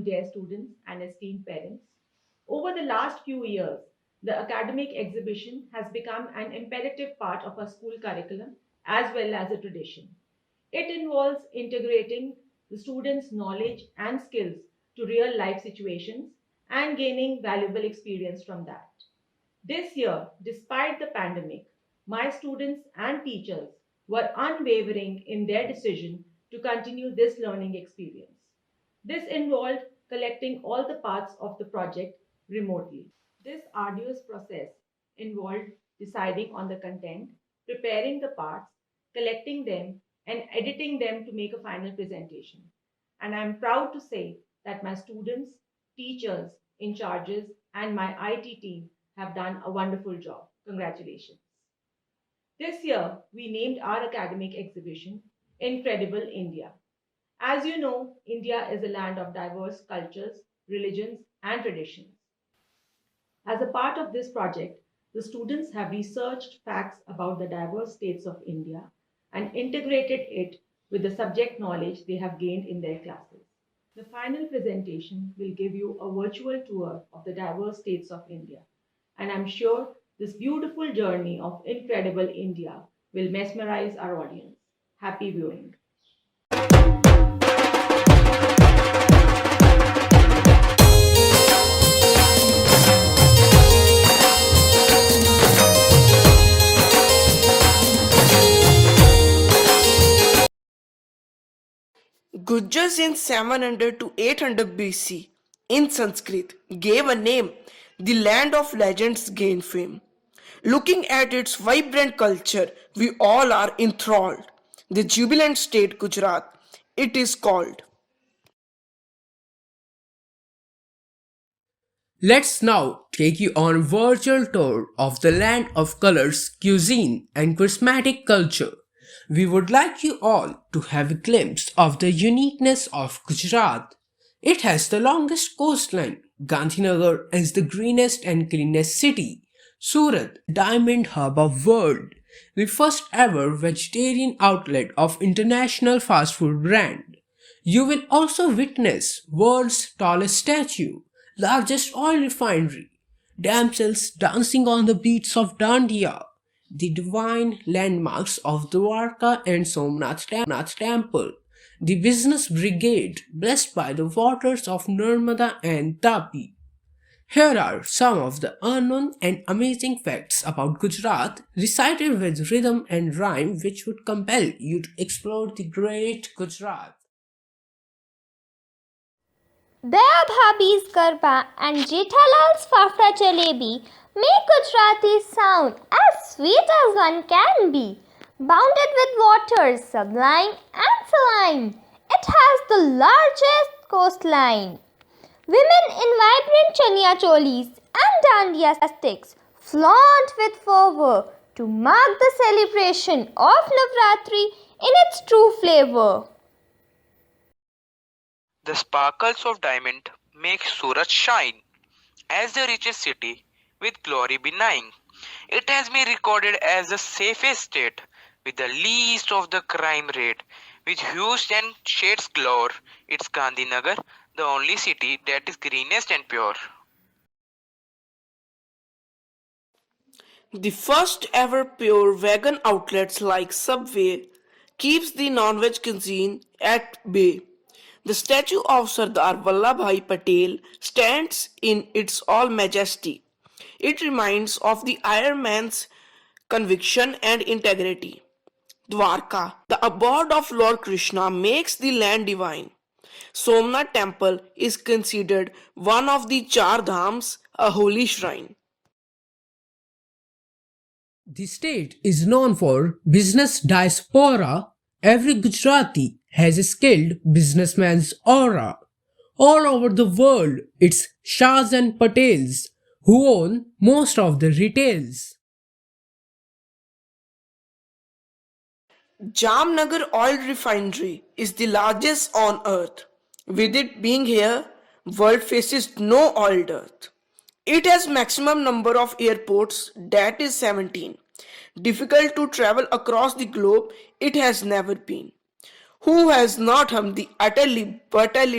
morning, dear students and esteemed parents. Over the last few years, the academic exhibition has become an imperative part of our school curriculum as well as a tradition. It involves integrating the students' knowledge and skills to real life situations and gaining valuable experience from that. This year, despite the pandemic, my students and teachers were unwavering in their decision to continue this learning experience. This involved collecting all the parts of the project remotely. This arduous process involved deciding on the content, preparing the parts, collecting them, and editing them to make a final presentation. And I'm proud to say that my students, teachers, in charges, and my IT team have done a wonderful job. Congratulations. This year, we named our academic exhibition Incredible India. As you know, India is a land of diverse cultures, religions, and traditions. As a part of this project, the students have researched facts about the diverse states of India and integrated it with the subject knowledge they have gained in their classes. The final presentation will give you a virtual tour of the diverse states of India, and I'm sure this beautiful journey of incredible India will mesmerize our audience. Happy viewing. Gujars in 700 to 800 BC in Sanskrit gave a name, the land of legends gained fame. Looking at its vibrant culture, we all are enthralled. The jubilant state Gujarat, it is called. Let's now take you on a virtual tour of the land of colors, cuisine, and charismatic culture. We would like you all to have a glimpse of the uniqueness of Gujarat. It has the longest coastline. Gandhinagar is the greenest and cleanest city. Surat, diamond hub of world, the first ever vegetarian outlet of international fast food brand. You will also witness world's tallest statue, largest oil refinery, damsels dancing on the beats of Dandiya, the divine landmarks of Dwarka and Somnath temple, the business brigade blessed by the waters of Narmada and Tapi. Here are some of the unknown and amazing facts about Gujarat recited with rhythm and rhyme which would compel you to explore the great Gujarat. Daya Bhabhi's Garba and Jethalal's Fafda Jalebi make Gujarati sound as sweet as one can be. Bounded with waters, sublime and saline, it has the largest coastline. Women in vibrant chaniya cholis and dandiya sticks flaunt with fervor to mark the celebration of Navratri in its true flavor. The sparkles of diamond make Surat shine as the richest city with glory benign. It has been recorded as the safest state with the least of the crime rate. With hues and shades galore, it's Gandhinagar, the only city that is greenest and pure. The first ever pure vegan outlets like Subway keeps the non-veg cuisine at bay. The statue of Sardar Vallabhbhai Patel stands in its all majesty. It reminds of the Iron Man's conviction and integrity. Dwarka, the abode of Lord Krishna, makes the land divine. Somnath temple is considered one of the Char Dhams, a holy shrine. The state is known for business diaspora. Every Gujarati has a skilled businessman's aura. All over the world, it's Shahs and Patels who own most of the retails. Jamnagar Oil Refinery is the largest on earth. With it being here, world faces no oil dearth. It has maximum number of airports, that is 17. Difficult to travel across the globe, it has never been. Who has not hummed the utterly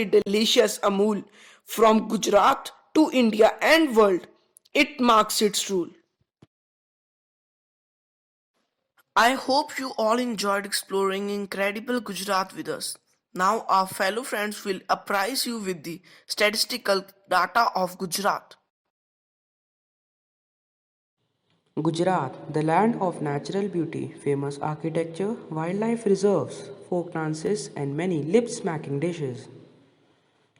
delicious Amul from Gujarat to India and world? It marks its rule. I hope you all enjoyed exploring incredible Gujarat with us. Now, our fellow friends will apprise you with the statistical data of Gujarat. Gujarat, the land of natural beauty, famous architecture, wildlife reserves, folk dances, and many lip smacking dishes.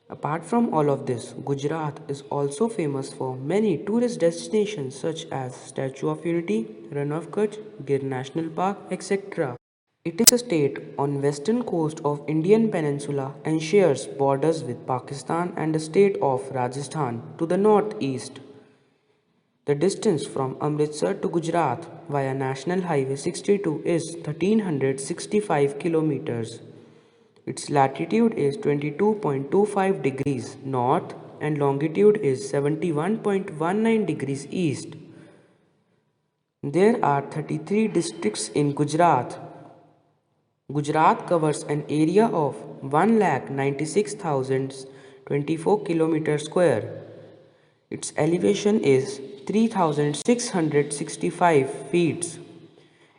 Apart from all of this, Gujarat is also famous for many tourist destinations such as Statue of Unity, Run of Kutch, Gir National Park, etc. It is a state on western coast of Indian peninsula and shares borders with Pakistan and the state of Rajasthan to the northeast. The distance from Amritsar to Gujarat via National Highway 62 is 1365 kilometers. Its latitude is 22.25 degrees north and longitude is 71.19 degrees east. There are 33 districts in Gujarat. Gujarat covers an area of 1,96,024 kilometers square. Its elevation is 3,665 feet.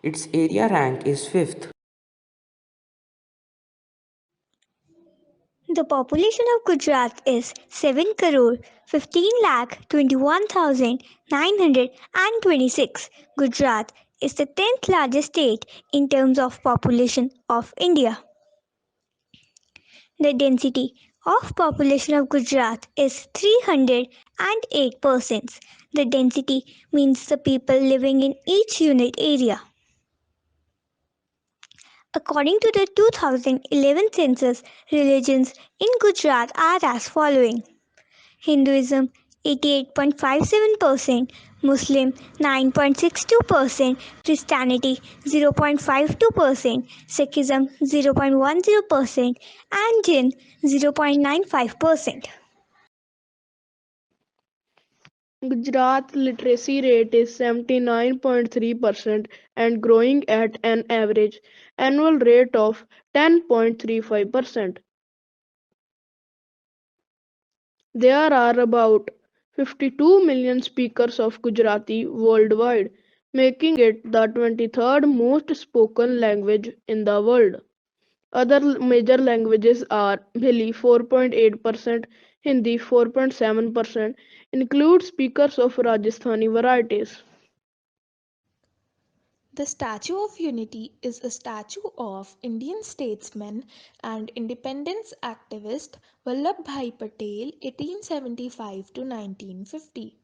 Its area rank is 5th. The population of Gujarat is 7 crore 15 lakh 21,926. Gujarat is the 10th largest state in terms of population of India. The density of population of Gujarat is 308%. The density means the people living in each unit area. According to the 2011 census, religions in Gujarat are as following: Hinduism 88.57%, Muslim 9.62%, Christianity 0.52%, Sikhism 0.10%, and Jain 0.95%. Gujarat literacy rate is 79.3% and growing at an average annual rate of 10.35%. There are about 52 million speakers of Gujarati worldwide, making it the 23rd most spoken language in the world. Other major languages are Bhili 4.8%, Hindi 4.7%, include speakers of Rajasthani varieties. The Statue of Unity is a statue of Indian statesman and independence activist Vallabhbhai Patel 1875 to 1950.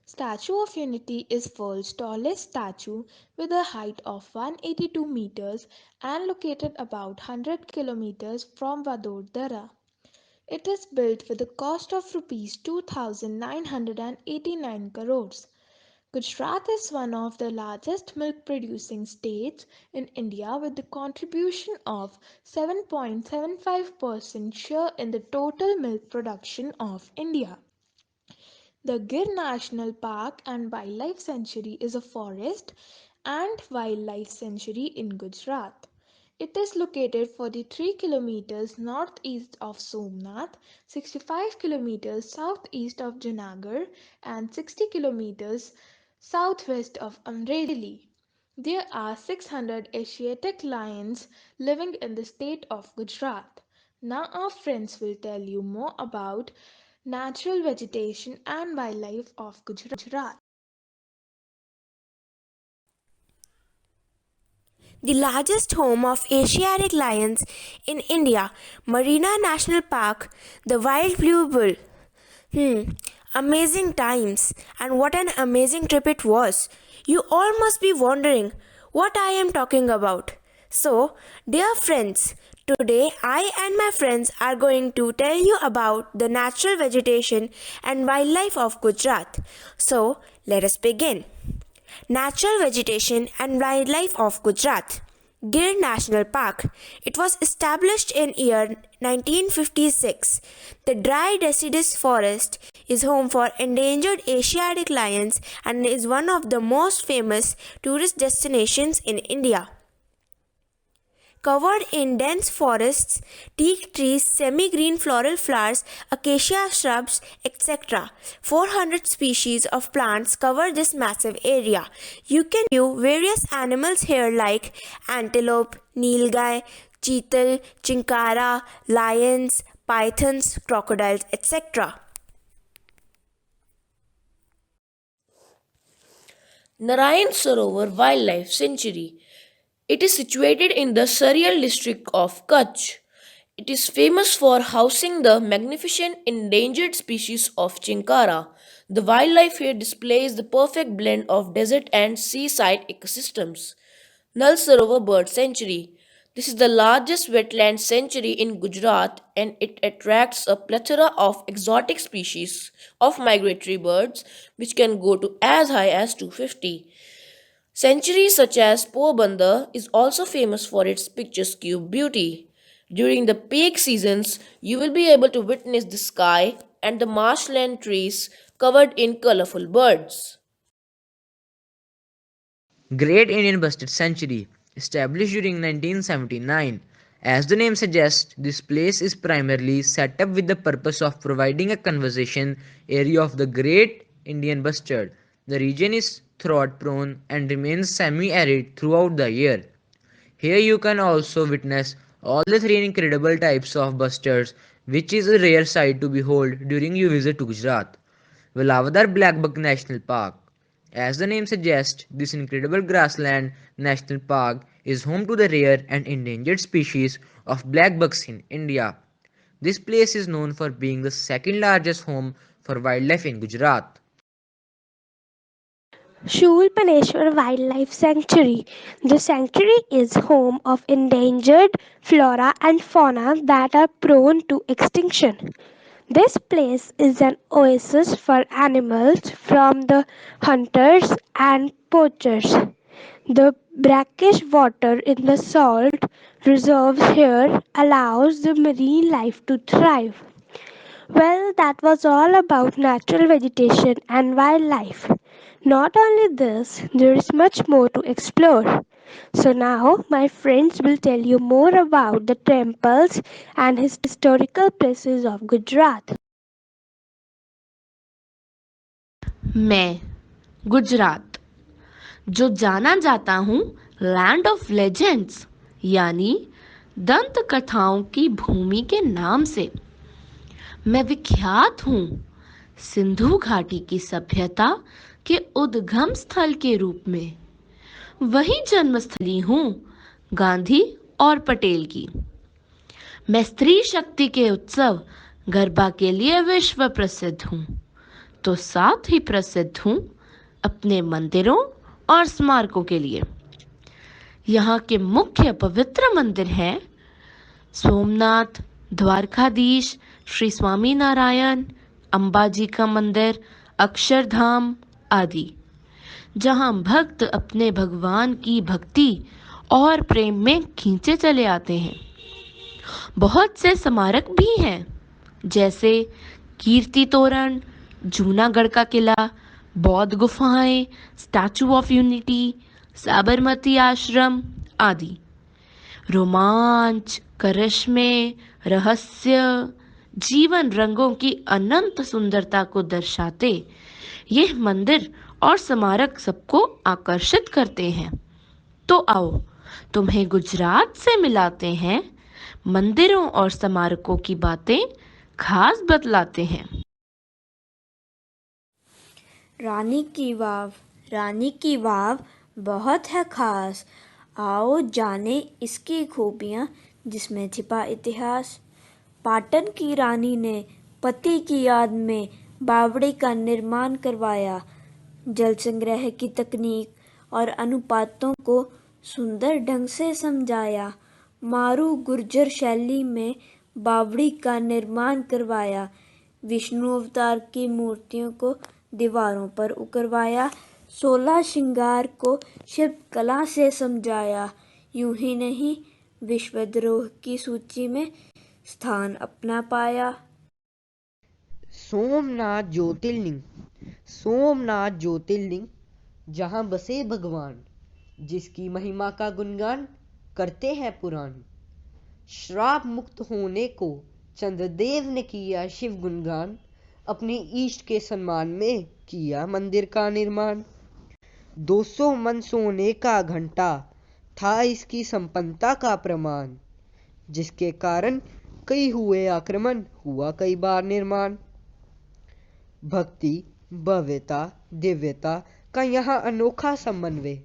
Statue of Unity is world's tallest statue with a height of 182 meters and located about 100 kilometers from Vadodara. It is built with a cost of rupees 2,989 crores. Gujarat is one of the largest milk producing states in India with a contribution of 7.75% share in the total milk production of India. The Gir National Park and Wildlife Sanctuary is a forest and wildlife sanctuary in Gujarat. It is located 43 kilometers northeast of Somnath, 65 kilometers southeast of Junagadh, and 60 kilometers southwest of Amreli. There are 600 Asiatic lions living in the state of Gujarat. Now our friends will tell you more about natural vegetation and wildlife of Gujarat. The largest home of Asiatic lions in India, Marina National Park, the wild blue bull. Amazing times, and what an amazing trip it was. You all must be wondering what I am talking about. So, dear friends, today I and my friends are going to tell you about the natural vegetation and wildlife of Gujarat. So, let us begin. Natural vegetation and wildlife of Gujarat. Gir National Park. It was established in year 1956. The dry deciduous forest is home for endangered Asiatic lions and is one of the most famous tourist destinations in India. covered in dense forests, teak trees, semi-green floral flowers, acacia shrubs, etc. 400 species of plants cover this massive area. You can view various animals here like antelope, nilgai, cheetal, chinkara, lions, pythons, crocodiles, etc. Narayan Sarovar Wildlife Sanctuary. It is situated in the Sarial district of Kutch. It is famous for housing the magnificent endangered species of chinkara. The wildlife here displays the perfect blend of desert and seaside ecosystems. Nal Sarovar Bird Sanctuary. This is the largest wetland sanctuary in Gujarat and it attracts a plethora of exotic species of migratory birds which can go to as high as 250. Sanctuaries such as Porbandar is also famous for its picturesque beauty. During the peak seasons, you will be able to witness the sky and the marshland trees covered in colorful birds. Great Indian Bustard Sanctuary, established during 1979. As the name suggests, this place is primarily set up with the purpose of providing a conservation area of the Great Indian Bustard. The region is drought prone and remains semi-arid throughout the year. Here you can also witness all the three incredible types of bustards, which is a rare sight to behold during your visit to Gujarat. Velavadar Blackbuck National Park. As the name suggests, this incredible grassland national park is home to the rare and endangered species of blackbucks in India. This place is known for being the second largest home for wildlife in Gujarat. Shulpaneshwar Wildlife Sanctuary. The sanctuary is home of endangered flora and fauna that are prone to extinction. This place is an oasis for animals from the hunters and poachers. The brackish water in the salt reserves here allows the marine life to thrive. Well, that was all about natural vegetation and wildlife. Not only this, there is much more to explore. So now my friends will tell you more about the temples and historical places of Gujarat. मैं गुजरात जो जाना जाता हूँ land of legends यानी दंत कथाओं की भूमि के नाम से। मैं विख्यात हूँ सिंधु घाटी की सभ्यता के उद्गम स्थल के रूप में। वही जन्मस्थली हूँ गांधी और पटेल की। मैं स्त्री शक्ति के उत्सव गरबा के लिए विश्व प्रसिद्ध हूँ, तो साथ ही प्रसिद्ध हूँ अपने मंदिरों और स्मारकों के लिए। यहाँ के मुख्य पवित्र मंदिर हैं सोमनाथ, द्वारकाधीश, श्री स्वामी नारायण, अंबाजी का मंदिर, अक्षरधाम आदि, जहाँ भक्त अपने भगवान की भक्ति और प्रेम में खींचे चले आते हैं। बहुत से स्मारक भी हैं जैसे कीर्ति तोरण, जूनागढ़ का किला, बौद्ध गुफाएं, स्टैचू ऑफ यूनिटी, साबरमती आश्रम आदि। रोमांच, करिश्मे, रहस्य, जीवन रंगों की अनंत सुंदरता को दर्शाते ये मंदिर और स्मारक सबको आकर्षित करते हैं। तो आओ तुम्हें गुजरात से मिलाते हैं, मंदिरों और स्मारकों की बातें खास बतलाते हैं। रानी की वाव बहुत है खास। आओ जाने इसकी खूबियाँ जिसमें छिपा इतिहास। पाटन की रानी ने पति की याद में बावड़ी का निर्माण करवाया। जल संग्रह की तकनीक और अनुपातों को सुंदर ढंग से समझाया। मारू गुर्जर शैली में बावड़ी का निर्माण करवाया। विष्णु अवतार की मूर्तियों को दीवारों पर उकरवाया। 16 श्रृंगार को शिल्पकला से समझाया। यूं ही नहीं, विश्वद्रोह की सूची में स्थान अपना पाया। सोमनाथ ज्योतिर्लिंग जहाँ बसे भगवान, जिसकी महिमा का गुणगान करते हैं पुराण। श्राप मुक्त होने को चंद्रदेव ने किया शिव गुणगान, अपने इष्ट के सम्मान में किया मंदिर का निर्माण। 200 मन सोने का घंटा था इसकी संपन्नता का प्रमाण, जिसके कारण कई हुए आक्रमण, हुआ कई बार निर्माण। भक्ति, भव्यता, दिव्यता का यहाँ अनोखा समन्वय,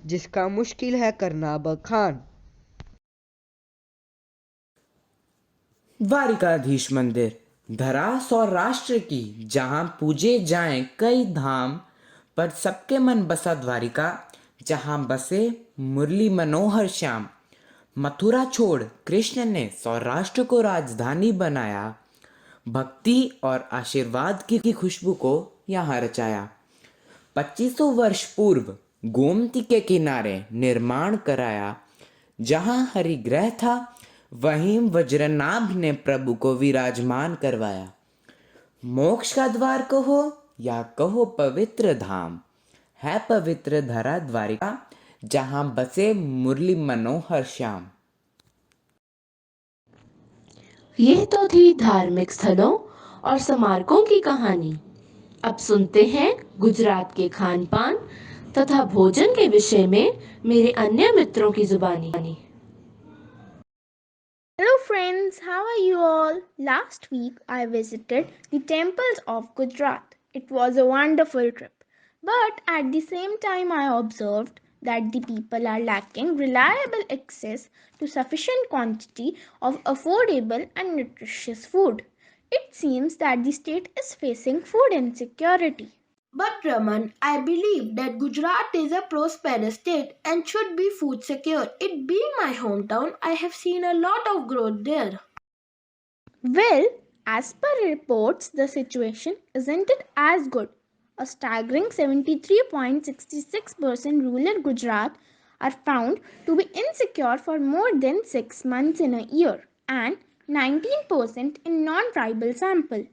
जिसका मुश्किल है करना बखान। द्वारिकाधीश मंदिर धरा सौराष्ट्र की, जहाँ पूजे जाएं कई धाम, पर सबके मन बसा द्वारिका, जहाँ बसे मुरली मनोहर श्याम। मथुरा छोड़ कृष्ण ने सौराष्ट्र को राजधानी बनाया, भक्ति और आशीर्वाद की खुशबू को यहाँ रचाया। 2500 वर्ष पूर्व गोमती के किनारे निर्माण कराया, जहाँ हरिग्रह था वहीं वज्रनाभ ने प्रभु को विराजमान करवाया। मोक्ष का द्वार कहो या कहो पवित्र धाम, है पवित्र धरा द्वारिका, जहाँ बसे मुरली मनोहर श्याम। ये तो थी धार्मिक स्थलों और स्मारकों की कहानी। अब सुनते हैं गुजरात के खान पान तथा भोजन के विषय में मेरे अन्य मित्रों की जुबानी। Hello friends, how are you all? Last week I visited the temples of Gujarat. It was a wonderful trip. But at the same time I observed that the people are lacking reliable access to sufficient quantity of affordable and nutritious food. It seems that the state is facing food insecurity. But Raman, I believe that Gujarat is a prosperous state and should be food secure. It being my hometown, I have seen a lot of growth there. Well, as per reports, the situation isn't it as good. A staggering 73.66% rural Gujarat are found to be insecure for more than 6 months in a year and 19% in non-tribal sample.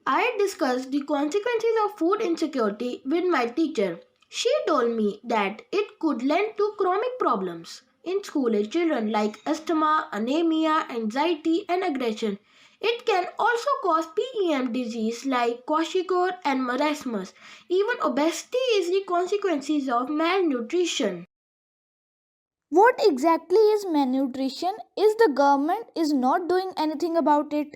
I discussed the consequences of food insecurity with my teacher. She told me that it could lead to chronic problems in school-age children like asthma, anemia, anxiety, and aggression. It can also cause PEM disease like kwashiorkor and marasmus. Even obesity is the consequences of malnutrition. What exactly is malnutrition? Is the government is not doing anything about it?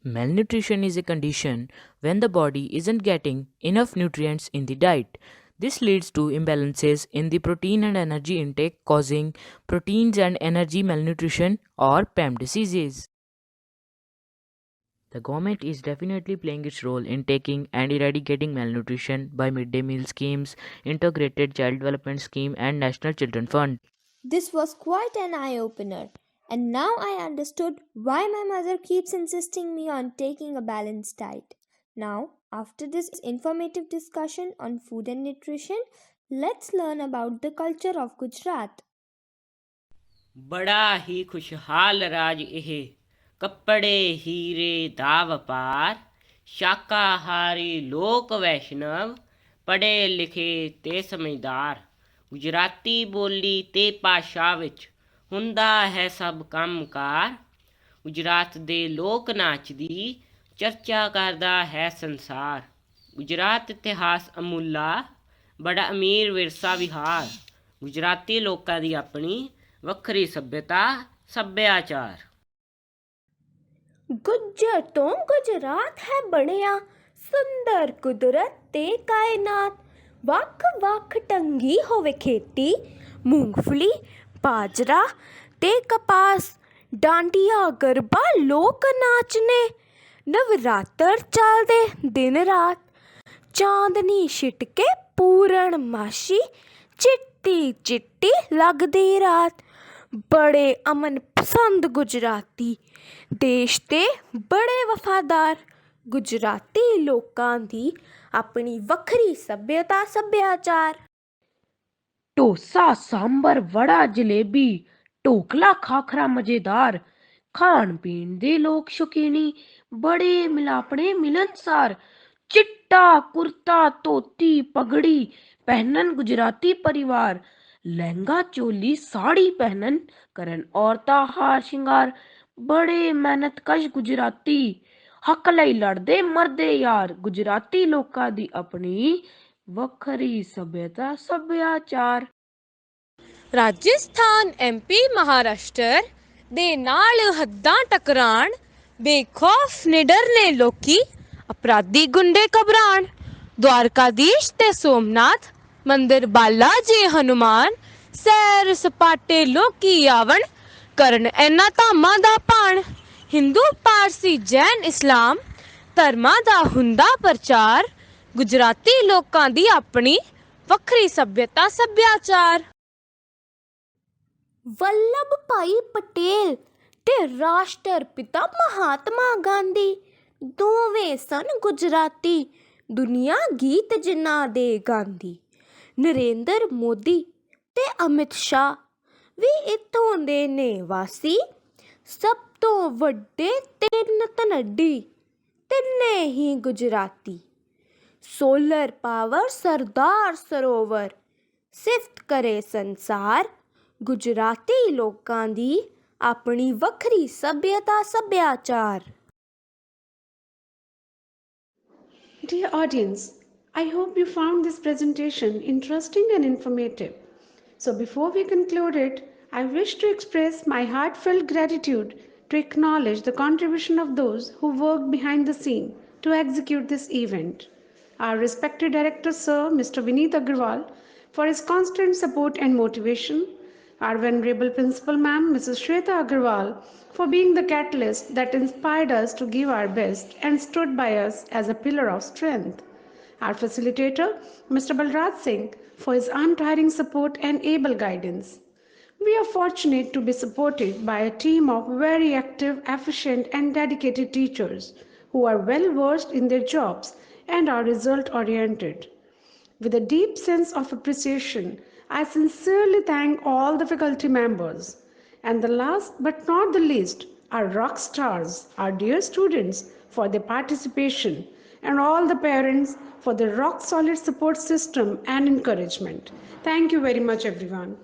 Malnutrition is a condition when the body isn't getting enough nutrients in the diet. This leads to imbalances in the protein and energy intake, causing proteins and energy malnutrition or PEM diseases. The government is definitely playing its role in taking and eradicating malnutrition by midday meal schemes, integrated child development scheme, and National Children Fund. This was quite an eye-opener. And now I understood why my mother keeps insisting me on taking a balanced diet. Now, after this informative discussion on food and nutrition, let's learn about the culture of Gujarat. बड़ा ही खुशहाल राज ਇਹ ਕੱਪੜੇ ਹੀਰੇ ਦਾ ਵਪਾਰ ਸ਼ਾਕਾਹਾਰੀ ਲੋਕ ਵੈਸ਼ਨਵ ਪੜ੍ਹੇ ਲਿਖੇ ਤੇ ਸਮਝਦਾਰ ਗੁਜਰਾਤੀ ਬੋਲੀ ਤੇ ਭਾਸ਼ਾ ਵਿੱਚ ਹੁੰਦਾ ਹੈ ਸਭ ਕੰਮਕਾਰ ਗੁਜਰਾਤ ਦੇ ਲੋਕ ਨਾਚ ਦੀ ਚਰਚਾ ਕਰਦਾ ਹੈ ਸੰਸਾਰ ਗੁਜਰਾਤ ਇਤਿਹਾਸ ਅਮੁੱਲਾ ਬੜਾ ਅਮੀਰ ਵਿਰਸਾ ਵਿਹਾਰ ਗੁਜਰਾਤੀ ਲੋਕਾਂ ਦੀ ਆਪਣੀ ਵੱਖਰੀ ਸੱਭਿਅਤਾ ਸੱਭਿਆਚਾਰ गुज्जर तो गुजरात है बड़िया सुंदर कुदरत ते कायनात वख वख टंगी होवे खेती मूंगफली बाजरा ते कपास डांडिया गरबा लोक नाचने नवरात्र चलदे दिन रात चांदनी छिटके पूरण माशी चिट्टी चिट्टी लगदी रात बड़े अमन पसंद गुजराती देश ते बड़े वफादार गुजराती लोकां दी अपनी वखरी सभ्यता सभ्याचार डोसा सांबर वड़ा जलेबी ढोकला खाखरा मजेदार खान पीन दे लोक शौकीनी बड़े मिलापड़े मिलनसार चिट्टा कुर्ता धोती पगड़ी पहनन गुजराती परिवार लहंगा चोली साड़ी पहनन करन औरतां हार शिंगार बड़े मेहनतकश गुजराती हक ਲਈ ਲੜਦੇ ਮਰਦੇ ਯਾਰ ਗੁਜਰਾਤੀ ਲੋਕਾਂ ਦੀ ਆਪਣੀ ਵੱਖਰੀ ਸਭਿਅਤਾ ਸੱਭਿਆਚਾਰ। ਰਾਜਸਥਾਨ ਐਮਪੀ ਮਹਾਰਾਸ਼ਟਰ ਦੇ ਨਾਲ ਹੱਦਾਂ ਟਕਰਾਣ ਬੇਖੌਫ ਨਿਡਰ ਨੇ ਲੋਕੀ ਅਪਰਾਧੀ ਗੁੰਡੇ ਘਬਰਾਣ ਦਵਾਰਕਾਧੀਸ਼ ਤੇ ਸੋਮਨਾਥ ਮੰਦਿਰ ਬਾਲਾ ਜੀ ਹਨੂਮਾਨ ਸੈਰ ਸਪਾਟੇ ਲੋਕੀ ਆਵਣ ਕਰਨ ਇਹਨਾਂ ਧਾਮਾਂ ਦਾ ਭਾਣ ਹਿੰਦੂ ਪਾਰਸੀ ਜੈਨ ਇਸਲਾਮ ਧਰਮਾਂ ਦਾ ਹੁੰਦਾ ਪ੍ਰਚਾਰ ਗੁਜਰਾਤੀ ਲੋਕਾਂ ਦੀ ਆਪਣੀ ਵੱਖਰੀ ਸੱਭਿਅਤਾ ਸੱਭਿਆਚਾਰ। ਵੱਲਭ ਭਾਈ ਪਟੇਲ ਤੇ ਰਾਸ਼ਟਰ ਪਿਤਾ ਮਹਾਤਮਾ ਗਾਂਧੀ ਦੋਵੇਂ ਸਨ ਗੁਜਰਾਤੀ ਦੁਨੀਆ ਗੀਤ ਜਿਨ੍ਹਾਂ ਦੇ ਗਾਂਧੀ ਨਰਿੰਦਰ ਮੋਦੀ ਤੇ ਅਮਿਤ ਸ਼ਾਹ ਵੀ ਇੱਥੋਂ ਦੇ ਨੇ ਵਾਸੀ ਸਭ ਤੋਂ ਵੱਡੇ ਤਿੰਨ ਧਨੱਡੀ ਤਿੰਨੇ ਹੀ ਗੁਜਰਾਤੀ ਸੋਲਰ ਪਾਵਰ ਸਰਦਾਰ ਸਰੋਵਰ ਸਿਫਤ ਕਰੇ ਸੰਸਾਰ ਗੁਜਰਾਤੀ ਲੋਕਾਂ ਦੀ ਆਪਣੀ ਵੱਖਰੀ ਸੱਭਿਅਤਾ ਸੱਭਿਆਚਾਰ। Dear audience, I hope you found this presentation interesting and informative. So before we conclude it, I wish to express my heartfelt gratitude to acknowledge the contribution of those who worked behind the scene to execute this event. Our respected director, Sir Mr. Vineet Agarwal, for his constant support and motivation. Our venerable principal ma'am, Mrs. Shweta Agarwal, for being the catalyst that inspired us to give our best and stood by us as a pillar of strength. Our facilitator, Mr. Balraj Singh, for his untiring support and able guidance. We are fortunate to be supported by a team of very active, efficient and dedicated teachers who are well versed in their jobs and are result oriented. With a deep sense of appreciation, I sincerely thank all the faculty members. And the last but not the least, our rock stars, our dear students, for their participation, and all the parents for their rock solid support system and encouragement. Thank you very much, everyone.